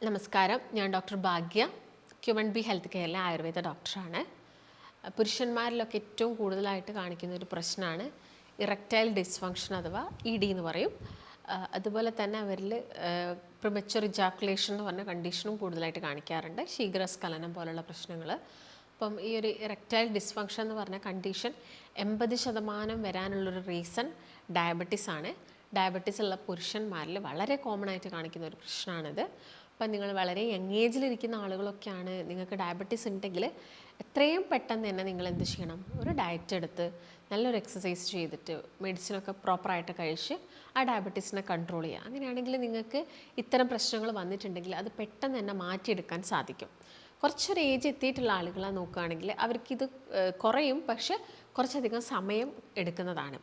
നമസ്കാരം, ഞാൻ ഡോക്ടർ ഭാഗ്യ, ക്യുമൺ B health കെയറിലെ Ayurveda ഡോക്ടറാണ്. പുരുഷന്മാരിലൊക്കെ ഏറ്റവും കൂടുതലായിട്ട് കാണിക്കുന്ന ഒരു പ്രശ്നമാണ് ഇറക്ടൈൽ ഡിസ്ഫങ്ഷൻ അഥവാ ഇ.ഡി എന്ന് പറയും. അതുപോലെ തന്നെ അവരിൽ പ്രിമച്വർ ഇജാക്കുലേഷൻ എന്ന് പറഞ്ഞ കണ്ടീഷനും കൂടുതലായിട്ട് കാണിക്കാറുണ്ട്, ശീഘ്രസ്ഖലനം പോലുള്ള പ്രശ്നങ്ങൾ. അപ്പം ഈ ഒരു ഇറക്ടൈൽ ഡിസ്ഫങ്ഷൻ എന്ന് പറഞ്ഞ കണ്ടീഷൻ 80% വരാനുള്ളൊരു റീസൺ ഡയബറ്റീസ് ആണ്. ഡയബറ്റീസ് ഉള്ള പുരുഷന്മാരിൽ വളരെ കോമൺ ആയിട്ട് കാണിക്കുന്ന ഒരു പ്രശ്നമാണിത്. അപ്പം നിങ്ങൾ വളരെ യങ് ഏജിലിരിക്കുന്ന ആളുകളൊക്കെയാണ്, നിങ്ങൾക്ക് ഡയബറ്റീസ് ഉണ്ടെങ്കിൽ എത്രയും പെട്ടെന്ന് തന്നെ നിങ്ങൾ എന്ത് ചെയ്യണം, ഒരു ഡയറ്റ് എടുത്ത് നല്ലൊരു എക്സസൈസ് ചെയ്തിട്ട് മെഡിസിനൊക്കെ പ്രോപ്പറായിട്ട് കഴിച്ച് ആ ഡയബറ്റീസിനെ കൺട്രോൾ ചെയ്യുക. അങ്ങനെയാണെങ്കിൽ നിങ്ങൾക്ക് ഇത്തരം പ്രശ്നങ്ങൾ വന്നിട്ടുണ്ടെങ്കിൽ അത് പെട്ടെന്ന് തന്നെ മാറ്റിയെടുക്കാൻ സാധിക്കും. കുറച്ചൊരു ഏജ് എത്തിയിട്ടുള്ള ആളുകളെ നോക്കുകയാണെങ്കിൽ അവർക്കിത് കുറയും, പക്ഷെ കുറച്ചധികം സമയം എടുക്കുന്നതാണ്.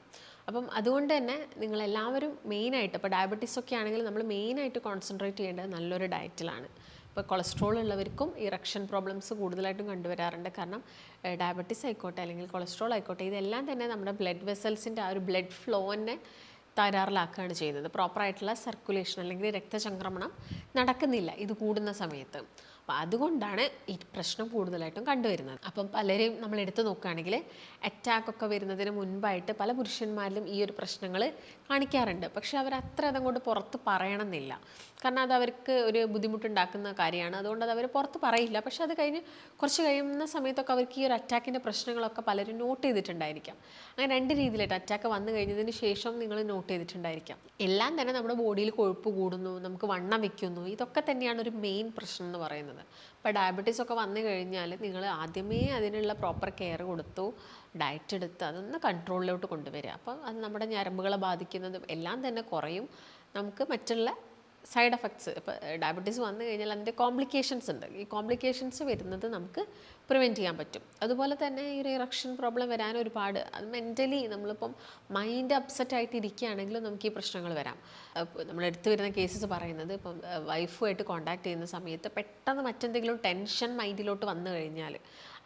അപ്പം അതുകൊണ്ട് തന്നെ നിങ്ങളെല്ലാവരും മെയിനായിട്ട്, ഇപ്പോൾ ഡയബറ്റീസ് ഒക്കെ ആണെങ്കിൽ നമ്മൾ മെയിനായിട്ട് കോൺസെൻട്രേറ്റ് ചെയ്യേണ്ടത് നല്ലൊരു ഡയറ്റിലാണ്. ഇപ്പോൾ കൊളസ്ട്രോൾ ഉള്ളവർക്കും ഇറക്ഷൻ പ്രോബ്ലംസ് കൂടുതലായിട്ടും കണ്ടുവരാറുണ്ട്. കാരണം ഡയബറ്റീസ് ആയിക്കോട്ടെ അല്ലെങ്കിൽ കൊളസ്ട്രോൾ ആയിക്കോട്ടെ, ഇതെല്ലാം തന്നെ നമ്മുടെ ബ്ലഡ് വെസൽസിൻ്റെ ആ ഒരു ബ്ലഡ് ഫ്ലോനെ തകരാറിലാക്കുകയാണ് ചെയ്യുന്നത്. പ്രോപ്പറായിട്ടുള്ള സർക്കുലേഷൻ അല്ലെങ്കിൽ രക്തചംക്രമണം നടക്കുന്നില്ല ഇത് കൂടുന്ന സമയത്ത്. അപ്പോൾ അതുകൊണ്ടാണ് ഈ പ്രശ്നം കൂടുതലായിട്ടും കണ്ടുവരുന്നത്. അപ്പം പലരെയും നമ്മൾ എടുത്തു നോക്കുകയാണെങ്കിൽ അറ്റാക്കൊക്കെ വരുന്നതിന് മുൻപായിട്ട് പല പുരുഷന്മാരിലും ഈ ഒരു പ്രശ്നങ്ങൾ കാണിക്കാറുണ്ട്. പക്ഷേ അവർ അത്ര അതങ്ങോട്ട് പുറത്ത് പറയണമെന്നില്ല, കാരണം അത് അവർക്ക് ഒരു ബുദ്ധിമുട്ടുണ്ടാക്കുന്ന കാര്യമാണ്. അതുകൊണ്ട് അത് അവർ പുറത്ത് പറയില്ല. പക്ഷേ അത് കഴിഞ്ഞ് കുറച്ച് കഴിയുന്ന സമയത്തൊക്കെ അവർക്ക് ഈ ഒരു അറ്റാക്കിൻ്റെ പ്രശ്നങ്ങളൊക്കെ പലരും നോട്ട് ചെയ്തിട്ടുണ്ടായിരിക്കാം. അങ്ങനെ രണ്ട് രീതിയിലായിട്ട് അറ്റാക്ക് വന്നു കഴിഞ്ഞതിന് ശേഷം നിങ്ങൾ നോട്ട് ചെയ്തിട്ടുണ്ടായിരിക്കാം. എല്ലാം തന്നെ നമ്മുടെ ബോഡിയിൽ കൊഴുപ്പ് കൂടുന്നു, നമുക്ക് വണ്ണം വയ്ക്കുന്നു, ഇതൊക്കെ തന്നെയാണ് ഒരു മെയിൻ പ്രശ്നം എന്ന് പറയുന്നത്. ഇപ്പോൾ ഡയബറ്റീസ് ഒക്കെ വന്നു കഴിഞ്ഞാൽ നിങ്ങൾ ആദ്യമേ അതിനുള്ള പ്രോപ്പർ കെയർ കൊടുത്തു, ഡയറ്റ് എടുത്ത് അതൊന്ന് കൺട്രോളിലോട്ട് കൊണ്ടുവരിക. അപ്പം അത് നമ്മുടെ ഞരമ്പുകളെ ബാധിക്കുന്നതും എല്ലാം തന്നെ കുറയും. നമുക്ക് മറ്റുള്ള സൈഡ് എഫക്ട്സ്, ഇപ്പോൾ ഡയബറ്റീസ് വന്നു കഴിഞ്ഞാൽ അതിൻ്റെ കോംപ്ലിക്കേഷൻസ് ഉണ്ട്. ഈ കോംപ്ലിക്കേഷൻസ് വരുന്നത് നമുക്ക് പ്രിവെൻറ്റ് ചെയ്യാൻ പറ്റും. അതുപോലെ തന്നെ ഈ ഒരു ഇറക്ഷൻ പ്രോബ്ലം വരാൻ ഒരുപാട്, അത് മെൻ്റലി നമ്മളിപ്പം മൈൻഡ് അപ്സെറ്റ് ആയിട്ട് ഇരിക്കുകയാണെങ്കിലും നമുക്ക് ഈ പ്രശ്നങ്ങൾ വരാം. നമ്മൾ എടുത്തു വരുന്ന കേസസ് പറയുന്നത്, ഇപ്പം വൈഫുമായിട്ട് കോൺടാക്ട് ചെയ്യുന്ന സമയത്ത് പെട്ടെന്ന് മറ്റെന്തെങ്കിലും ടെൻഷൻ മൈൻഡിലോട്ട് വന്നു കഴിഞ്ഞാൽ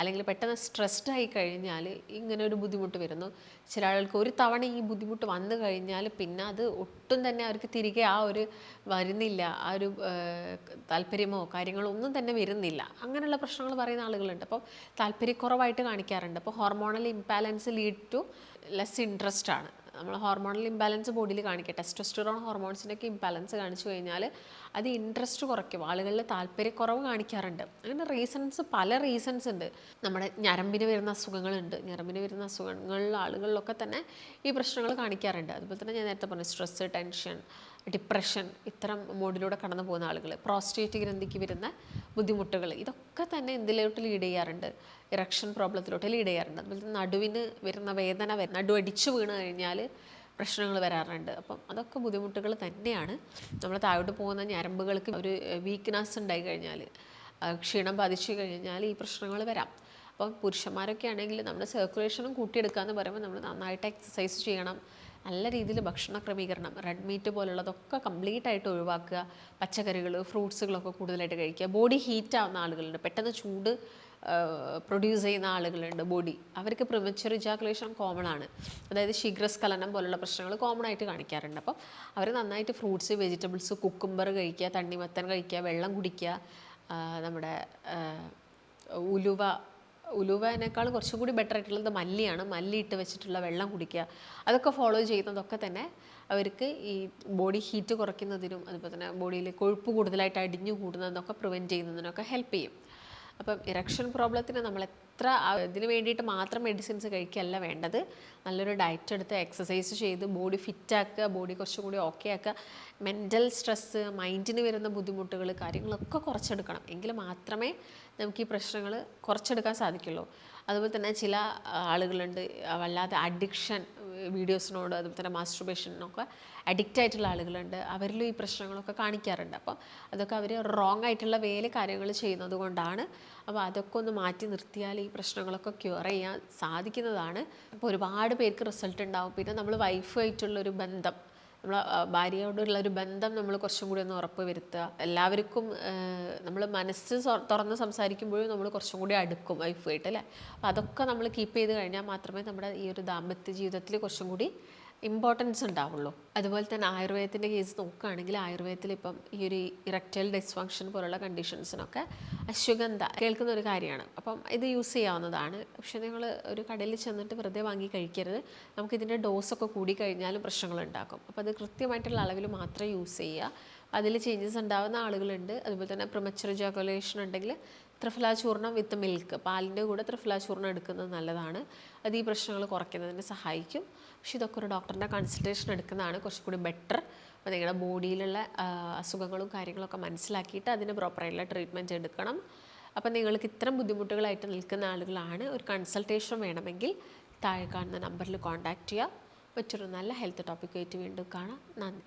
അല്ലെങ്കിൽ പെട്ടെന്ന് സ്ട്രെസ്ഡ് ആയി കഴിഞ്ഞാൽ ഇങ്ങനെ ഒരു ബുദ്ധിമുട്ട് വരുന്നു. ചില ആളുകൾക്ക് ഒരു തവണ ഈ ബുദ്ധിമുട്ട് വന്നു കഴിഞ്ഞാൽ പിന്നെ അത് ഒട്ടും തന്നെ അവർക്ക് തിരികെ ആ ഒരു വരുന്നില്ല, ആ ഒരു താല്പര്യമോ കാര്യങ്ങളോ ഒന്നും തന്നെ വരുന്നില്ല. അങ്ങനെയുള്ള പ്രശ്നങ്ങൾ പറയുന്ന ആളുകളുണ്ട്. അപ്പോൾ താല്പര്യക്കുറവായിട്ട് കാണിക്കാറുണ്ട്. അപ്പോൾ hormonal imbalance lead to less interest ആണ്. നമ്മൾ ഹോർമോണൽ ഇംബാലൻസ് ബോഡിയിൽ കാണിക്കുക, ടെസ്റ്റോസ്റ്ററോൺ ഹോർമോൺസിൻ്റെയൊക്കെ ഇംബാലൻസ് കാണിച്ചു കഴിഞ്ഞാൽ അത് ഇൻട്രസ്റ്റ് കുറയ്ക്കും, ആളുകളിൽ താല്പര്യക്കുറവ് കാണിക്കാറുണ്ട്. അങ്ങനെ പല റീസൺസ് ഉണ്ട്. നമ്മുടെ ഞരമ്പിന് വരുന്ന അസുഖങ്ങളുണ്ട്. ഞരമ്പിന് വരുന്ന അസുഖങ്ങളിൽ ആളുകളിലൊക്കെ തന്നെ ഈ പ്രശ്നങ്ങൾ കാണിക്കാറുണ്ട്. അതുപോലെ തന്നെ ഞാൻ നേരത്തെ പറഞ്ഞു, സ്ട്രെസ്സ്, ടെൻഷൻ, ഡിപ്രഷൻ, ഇത്തരം മോഡിലൂടെ കടന്നു പോകുന്ന ആളുകൾ, പ്രോസ്റ്റേറ്റ് ഗ്രന്ഥിക്ക് വരുന്ന ബുദ്ധിമുട്ടുകൾ, ഇതൊക്കെ തന്നെ എന്തിലോട്ട് ലീഡ് ചെയ്യാറുണ്ട്, ഇറക്ഷൻ പ്രോബ്ലത്തിലോട്ട് ലീഡ് ചെയ്യാറുണ്ട്. അതുപോലെ തന്നെ നടുവിന് വരുന്ന വേദന, നടു അടിച്ചു വീണ് കഴിഞ്ഞാൽ പ്രശ്നങ്ങൾ വരാറുണ്ട്. അപ്പം അതൊക്കെ ബുദ്ധിമുട്ടുകൾ തന്നെയാണ്. നമ്മൾ താഴോട്ട് പോകുന്ന ഞരമ്പുകൾക്ക് ഒരു വീക്ക്നെസ് ഉണ്ടായി കഴിഞ്ഞാൽ, ക്ഷീണം ബാധിച്ചു കഴിഞ്ഞാൽ ഈ പ്രശ്നങ്ങൾ വരാം. അപ്പം പുരുഷന്മാരൊക്കെ ആണെങ്കിൽ നമ്മുടെ സർക്കുലേഷനും കൂട്ടിയെടുക്കുക എന്ന് പറയുമ്പോൾ നമ്മൾ നന്നായിട്ട് എക്സസൈസ് ചെയ്യണം, നല്ല രീതിയിൽ ഭക്ഷണ ക്രമീകരണം, റെഡ് മീറ്റ് പോലുള്ളതൊക്കെ കംപ്ലീറ്റ് ആയിട്ട് ഒഴിവാക്കുക, പച്ചക്കറികൾ, ഫ്രൂട്ട്സുകളൊക്കെ കൂടുതലായിട്ട് കഴിക്കുക. ബോഡി ഹീറ്റ് ആവുന്ന ആളുകളുണ്ട്, പെട്ടെന്ന് ചൂട് പ്രൊഡ്യൂസ് ചെയ്യുന്ന ആളുകളുണ്ട് ബോഡി, അവർക്ക് പ്രിമച്വർ ഇജാക്കുലേഷൻ കോമൺ ആണ്. അതായത് ശീഘ്രസ്ഖലനം പോലുള്ള പ്രശ്നങ്ങൾ കോമൺ ആയിട്ട് കാണിക്കാറുണ്ട്. അപ്പം അവർ നന്നായിട്ട് ഫ്രൂട്ട്സ്, വെജിറ്റബിൾസ്, കുക്കുംബർ കഴിക്കുക, തണ്ണിമത്തൻ കഴിക്കുക, വെള്ളം കുടിക്കുക, നമ്മുടെ ഉലുവനേക്കാൾ കുറച്ചും കൂടി ബെറ്റർ ആയിട്ടുള്ളത് മല്ലിയാണ്. മല്ലി ഇട്ട് വെച്ചിട്ടുള്ള വെള്ളം കുടിക്കുക, അതൊക്കെ ഫോളോ ചെയ്യുന്നതൊക്കെ തന്നെ അവർക്ക് ഈ ബോഡി ഹീറ്റ് കുറയ്ക്കുന്നതിനും അതുപോലെ തന്നെ ബോഡിയിൽ കൊഴുപ്പ് കൂടുതലായിട്ട് അടിഞ്ഞു കൂടുന്നതൊക്കെ പ്രിവെൻറ്റ് ചെയ്യുന്നതിനൊക്കെ ഹെൽപ്പ് ചെയ്യും. അപ്പം ഇറക്ഷൻ പ്രോബ്ലത്തിന് നമ്മൾ ഇതിന് വേണ്ടിയിട്ട് മാത്രം മെഡിസിൻസ് കഴിക്കുകയല്ല വേണ്ടത്. നല്ലൊരു ഡയറ്റ് എടുത്ത് എക്സസൈസ് ചെയ്ത് ബോഡി ഫിറ്റാക്കുക, ബോഡി കുറച്ചും കൂടി ഓക്കെ ആക്കുക, മെൻ്റൽ സ്ട്രെസ്സ്, മൈൻഡിന് വരുന്ന ബുദ്ധിമുട്ടുകൾ, കാര്യങ്ങളൊക്കെ കുറച്ചെടുക്കണം. എങ്കിൽ മാത്രമേ നമുക്ക് ഈ പ്രശ്നങ്ങൾ കുറച്ചെടുക്കാൻ സാധിക്കുള്ളൂ. അതുപോലെ തന്നെ ചില ആളുകളുണ്ട് വല്ലാതെ അഡിക്ഷൻ വീഡിയോസിനോട്, അതുപോലെ തന്നെ മാസ്റ്റുർബേഷനൊക്കെ അഡിക്റ്റ് ആയിട്ടുള്ള ആളുകളുണ്ട്. അവരിലും ഈ പ്രശ്നങ്ങളൊക്കെ കാണിക്കാറുണ്ട്. അപ്പം അതൊക്കെ അവർ റോങ് ആയിട്ടുള്ള കാര്യങ്ങൾ ചെയ്യുന്നത് കൊണ്ടാണ്. അപ്പോൾ അതൊക്കെ ഒന്ന് മാറ്റി നിർത്തിയാൽ ഈ പ്രശ്നങ്ങളൊക്കെ ക്യൂർ ചെയ്യാൻ സാധിക്കുന്നതാണ്. അപ്പോൾ ഒരുപാട് പേർക്ക് റിസൾട്ട് ഉണ്ടാവും. പിന്നെ നമ്മൾ വൈഫുമായിട്ടുള്ളൊരു ബന്ധം, നമ്മളെ ഭാര്യയോടുള്ളൊരു ബന്ധം നമ്മൾ കുറച്ചും കൂടി ഒന്ന് ഉറപ്പ് വരുത്തുക. എല്ലാവർക്കും നമ്മൾ മനസ്സ് തുറന്ന് സംസാരിക്കുമ്പോഴും നമ്മൾ കുറച്ചും കൂടി അടുക്കും വൈഫുമായിട്ട്, അല്ലേ? അപ്പോൾ അതൊക്കെ നമ്മൾ കീപ്പ് ചെയ്ത് കഴിഞ്ഞാൽ മാത്രമേ നമ്മുടെ ഈ ഒരു ദാമ്പത്യ ജീവിതത്തിൽ കുറച്ചും കൂടി ഇമ്പോർട്ടൻസ് ഉണ്ടാവുള്ളൂ. അതുപോലെ തന്നെ ആയുർവേദത്തിൻ്റെ കേസ് നോക്കുകയാണെങ്കിൽ ആയുർവേദത്തിൽ ഇപ്പം ഈ ഒരു ഇറക്റ്റൈൽ ഡിസ്ഫങ്ഷൻ പോലുള്ള കണ്ടീഷൻസിനൊക്കെ അശ്വഗന്ധ കേൾക്കുന്ന ഒരു കാര്യമാണ്. അപ്പം ഇത് യൂസ് ചെയ്യാവുന്നതാണ്. പക്ഷേ നിങ്ങൾ ഒരു കടയിൽ ചെന്നിട്ട് വെറുതെ വാങ്ങി കഴിക്കരുത്. നമുക്കിതിൻ്റെ ഡോസൊക്കെ കൂടിക്കഴിഞ്ഞാലും പ്രശ്നങ്ങളുണ്ടാക്കും. അപ്പോൾ അത് കൃത്യമായിട്ടുള്ള അളവിൽ മാത്രമേ യൂസ് ചെയ്യുക. അതിൽ ചേഞ്ചസ് ഉണ്ടാകുന്ന ആളുകളുണ്ട്. അതുപോലെ തന്നെ പ്രിമച്ചുർ ഇജാക്കുലേഷൻ ഉണ്ടെങ്കിൽ ത്രിഫല ചൂർണം വിത്ത് മിൽക്ക്, പാലിൻ്റെ കൂടെ ത്രിഫല ചൂർണം എടുക്കുന്നത് നല്ലതാണ്. അത് ഈ പ്രശ്നങ്ങൾ കുറയ്ക്കുന്നതിന് സഹായിക്കും. പക്ഷേ ഇതൊക്കെ ഒരു ഡോക്ടറിൻ്റെ കൺസൾട്ടേഷൻ എടുക്കുന്നതാണ് കുറച്ചുകൂടി ബെറ്റർ. അപ്പോൾ നിങ്ങളുടെ ബോഡിയിലുള്ള അസുഖങ്ങളും കാര്യങ്ങളൊക്കെ മനസ്സിലാക്കിയിട്ട് അതിന് പ്രോപ്പറായിട്ടുള്ള ട്രീറ്റ്മെൻറ്റ് എടുക്കണം. അപ്പോൾ നിങ്ങൾക്ക് ഇത്തരം ബുദ്ധിമുട്ടുകളായിട്ട് നിൽക്കുന്ന ആളുകളാണ്, ഒരു കൺസൾട്ടേഷൻ വേണമെങ്കിൽ താഴെ കാണുന്ന നമ്പറിൽ കോൺടാക്റ്റ് ചെയ്യുക. മറ്റൊരു നല്ല ഹെൽത്ത് ടോപ്പിക്കായിട്ട് വീണ്ടും കാണാം. നന്ദി.